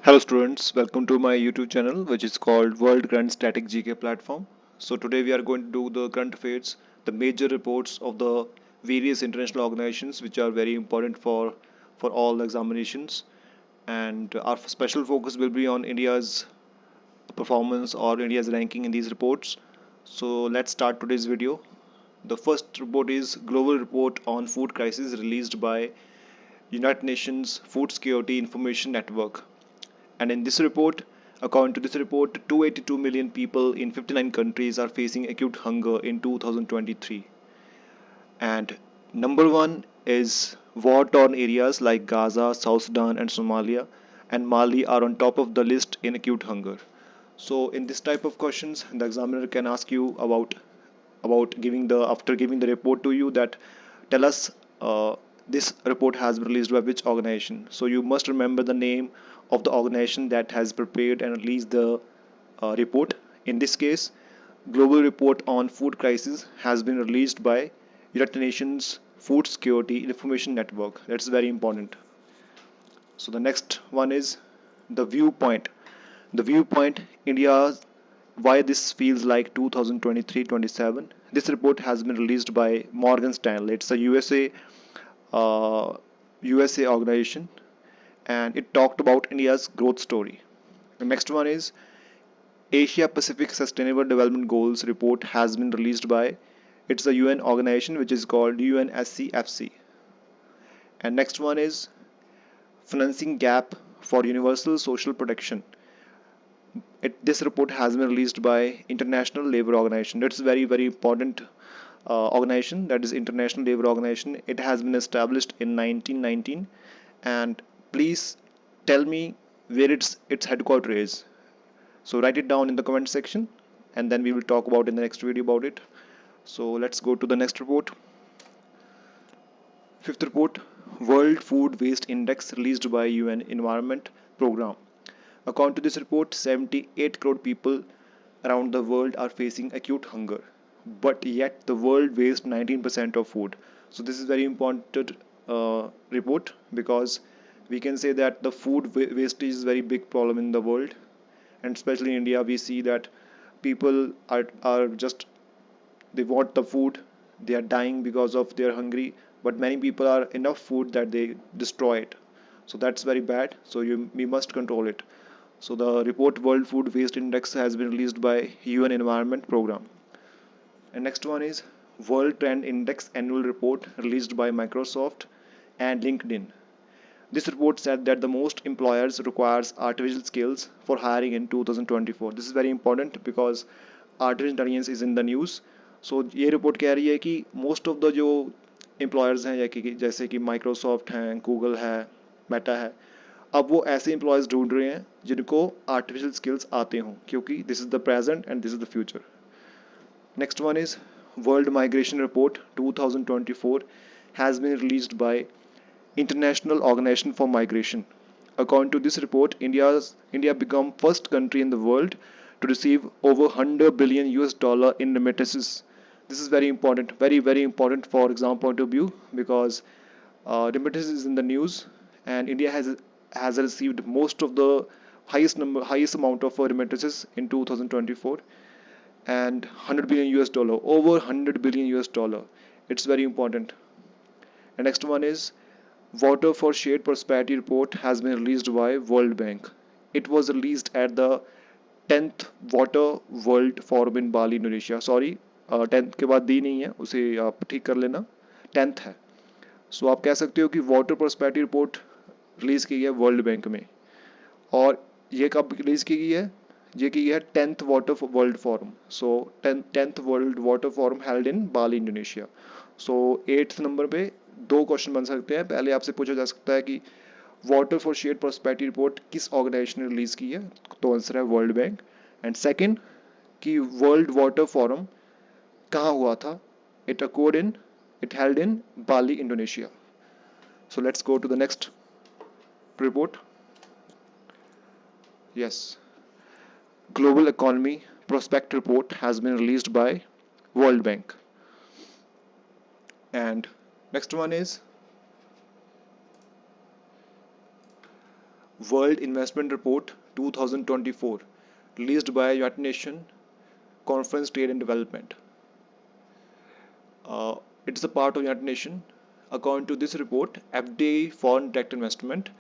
Hello students, welcome to my YouTube channel which is called World Current Static GK Platform. So today we are going to do the current affairs, the major reports of the various international organizations which are very important for all the examinations, and our special focus will be on India's performance or India's ranking in these reports. So let's start today's video. The first report is Global Report on Food Crisis released by United Nations Food Security Information Network. And in this report, according to this report, 282 million people in 59 countries are facing acute hunger in 2023. And number one is war-torn areas like Gaza, South Sudan, and Somalia, and Mali are on top of the list in acute hunger. So in this type of questions, the examiner can ask you about giving the after giving the report to you that tell us this report has been released by which organization. So you must remember the name of the organization that has prepared and released the report. In this case, Global Report on Food Crisis has been released by United Nations Food Security Information Network. That's very important. So the next one is the viewpoint. The viewpoint, India's why this feels like 2023-27. This report has been released by Morgan Stanley. It's a USA organization, and it talked about India's growth story. The next one is Asia Pacific Sustainable Development Goals report has been released by it's a UN organization which is called UNSCFC. And next one is financing gap for universal social protection. This report has been released by International Labour Organization. That's very important organization. That is International Labour Organization. It has been established in 1919. And please tell me where its headquarters is. So write it down in the comment section, and then we will talk about in the next video about it. So let's go to the next report. Fifth report, World Food Waste Index released by UN Environment Program. According to this report, 78 crore people around the world are facing acute hunger, but yet the world wastes 19% of food. So this is very important report, because we can say that the food wastage is a very big problem in the world, and especially in India we see that people are just they want the food, they are dying because of they're hungry, but many people are enough food that they destroy it. So that's very bad, so we must control it. So the report World Food Waste Index has been released by UN Environment Program. And next one is World Trend Index Annual Report released by Microsoft and LinkedIn. This report said that the most employers requires artificial skills for hiring in 2024. This is very important because artificial intelligence is in the news. So ये report कह रही है कि most of the जो employers हैं जैसे कि Microsoft हैं, Google है, Meta है, अब वो ऐसे employers ढूंढ रहे हैं जिनको artificial skills आते हों, क्योंकि this is the present and this is the future. Next one is World Migration Report 2024 has been released by International Organization for Migration. According to this report, India became first country in the world to receive over 100 billion US dollar in remittances. This is very important, very important for exam point of view, because remittances is in the news, and India has received most of the highest amount of remittances in 2024, and 100 billion US dollar, over 100 billion US dollar. It's very important. And next one is Water for Shared Prosperity report has been released by World Bank. It was released at the 10th Water World Forum in Bali, Indonesia. Sorry, 10th के बाद दी नहीं है, उसे आप ठीक कर लेना, 10th है. So आप कह सकते हो कि वाटर प्रॉस्पेरिटी रिपोर्ट रिलीज की गई है वर्ल्ड बैंक में. और ये कब रिलीज की गई है? ये की गई है 10th Water World Forum. So 10th World Water Forum held in Bali, Indonesia. So 8th number पे दो क्वेश्चन बन सकते हैं. पहले आपसे पूछा जा सकता है कि water for shared prosperity report किस ऑर्गेनाइजेशन ने रिलीज की है, तो आंसर है वर्ल्ड बैंक. एंड सेकंड कि वर्ल्ड वाटर फॉरम कहाँ हुआ था? It held in Bali, Indonesia. So let's go to the next report. Yes, Global Economy Prospect Report has been released by World Bank. And next one is World Investment Report 2024, released by United Nations Conference Trade and Development. Uh, it is a part of United Nations. According to this report, FDI foreign direct investment,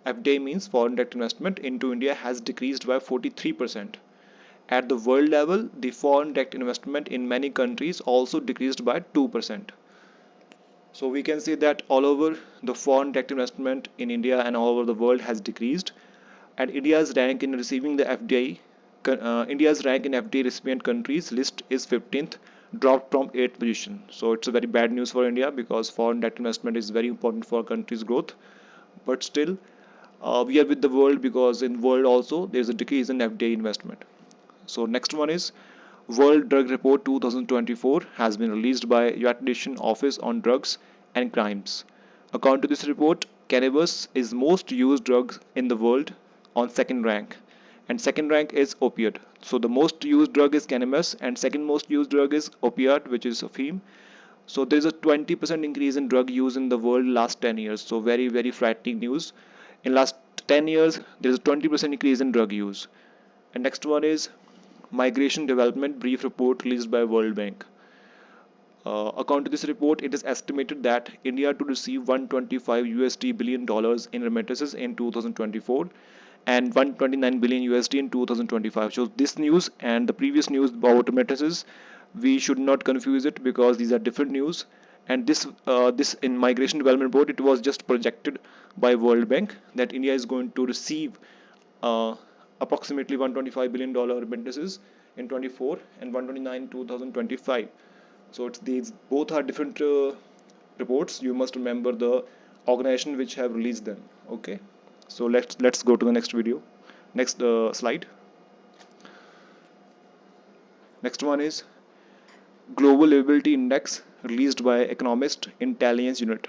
FDI means foreign direct investment, into India has decreased by 43%. At the world level, the foreign direct investment in many countries also decreased by 2%. So we can say that all over the foreign direct investment in India and all over the world has decreased, and India's rank in receiving the India's rank in FDI recipient countries list is 15th, dropped from 8th position. So it's a very bad news for India because foreign direct investment is very important for a country's growth. But still, we are with the world because in world also there is a decrease in FDI investment. So next one is World Drug Report 2024 has been released by United Nations Office on Drugs and Crimes. According to this report, cannabis is most used drug in the world on second rank, and second rank is opiate. So the most used drug is cannabis and second most used drug is opiate, which is opium. So there is a 20% increase in drug use in the world last 10 years. So very frightening news. In last 10 years there is a 20% increase in drug use. And next one is Migration Development Brief Report released by World Bank. According to this report, it is estimated that India to receive 125 USD billion dollars in remittances in 2024 and 129 billion USD in 2025. So this news and the previous news about remittances, we should not confuse it because these are different news. And this in Migration Development Board, it was just projected by World Bank that India is going to receive uh, approximately $125 billion remittances in 24 and 129 in 2025. So these both are different reports. You must remember the organization which have released them. Okay, so let's go to the next video. Next slide. Next one is Global Livability Index released by Economist Intelligence Unit.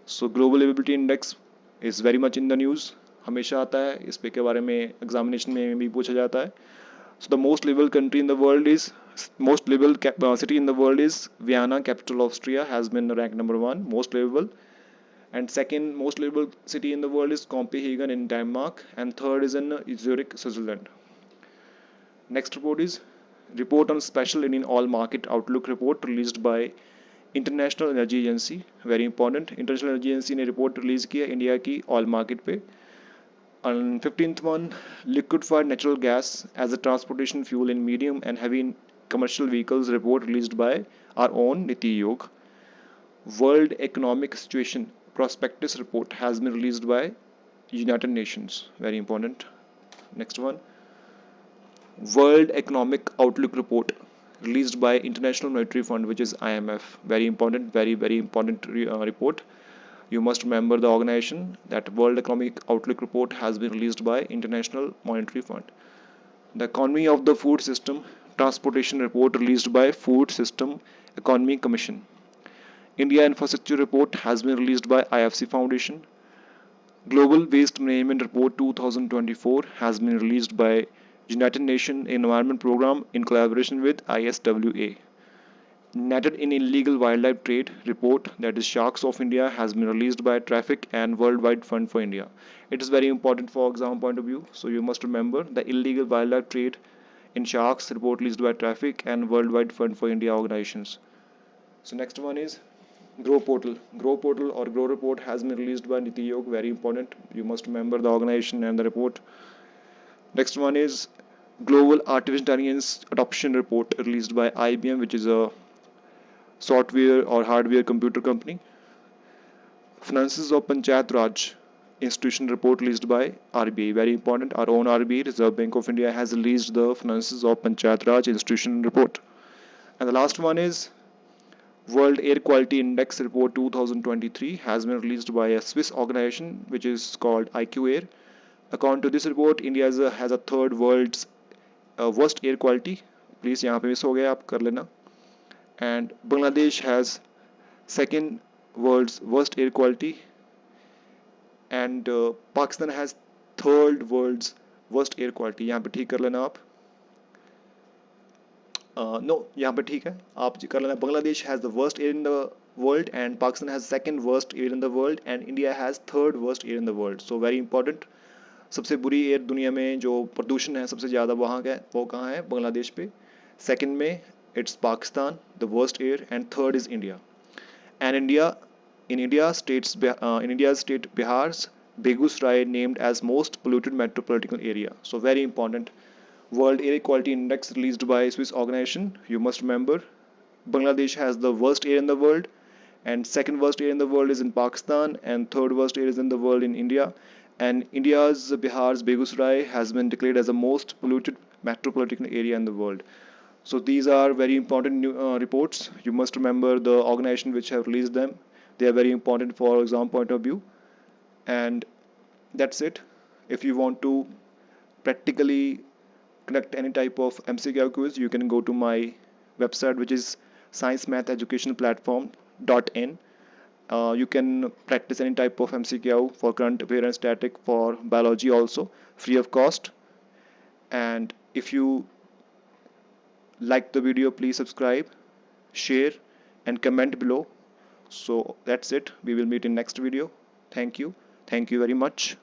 So Global Livability Index is very much in the news. हमेशा आता है, इस पे के बारे में examination में भी पूछा जाता है. So the most livable country in the world is most livable city in the world is Vienna, capital of Austria, has been ranked number 1 most livable, and second most livable city in the world is Copenhagen in Denmark, and third is in Zurich, Switzerland. Next report is Report on Special Indian Oil Market Outlook Report released by International Energy Agency. Very important. International Energy Agency ने report release किया India की oil market पे. On 15th one, liquefied natural gas as a transportation fuel in medium and heavy commercial vehicles report released by our own Niti Aayog. World Economic Situation Prospectus report has been released by United Nations. Very important. Next one, World Economic Outlook report released by International Monetary Fund, which is IMF. Very important, very important report. You must remember the organization. That World Economic Outlook report has been released by International Monetary Fund. The Economy of the Food System Transportation report released by Food System Economy Commission. India Infrastructure report has been released by IFC Foundation. Global Waste Management Report 2024 has been released by United Nations Environment Programme in collaboration with ISWA. Netted in Illegal Wildlife Trade report, that is Sharks of India, has been released by Traffic and Worldwide Fund for India. It is very important for exam point of view, so you must remember the Illegal Wildlife Trade in Sharks report released by Traffic and Worldwide Fund for India organizations. So next one is Grow Portal. Grow Portal or Grow Report has been released by Niti Aayog. Very important. You must remember the organization and the report. Next one is Global Artificial Intelligence Adoption Report released by IBM, which is a software or hardware computer company. Finances of Panchayat Raj Institution report released by RBI. Very important. Our own RBI, Reserve Bank of India, has released the Finances of Panchayat Raj Institution report. And the last one is World Air Quality Index report 2023 has been released by a Swiss organization which is called IQ Air. According to this report, India has a third world's worst air quality. Please यहाँ पे miss हो गया, आप कर लेना. And Bangladesh has second world's worst air quality, and Pakistan has third world's worst air quality. यहाँ पे ठीक कर लेना आप. No, यहाँ पे ठीक है, आप कर लेना. Bangladesh has the worst air in the world, and Pakistan has second worst air in the world, and India has third worst air in the world. So very important. सबसे बुरी एयर दुनिया में जो प्रदूषण है सबसे ज़्यादा वहाँ का वो कहाँ है? बांग्लादेश पे. सेकंड में it's Pakistan the worst air, and third is India. And India, in India's state Bihar's Begusarai named as most polluted metropolitan area. So very important. World Air Quality Index released by Swiss organization. You must remember, Bangladesh has the worst air in the world, and second worst air in the world is in Pakistan, and third worst air is in the world in India. And India's Bihar's Begusarai has been declared as the most polluted metropolitan area in the world. So these are very important reports. You must remember the organization which have released them. They are very important for exam point of view. And that's it. If you want to practically conduct any type of MCQ quiz, you can go to my website, which is Science Math Education Platform.in. You can practice any type of MCQ for current affair and static, for biology also, free of cost. And if you like the video, please subscribe, share, and comment below. So that's it. We will meet in next video. Thank you very much.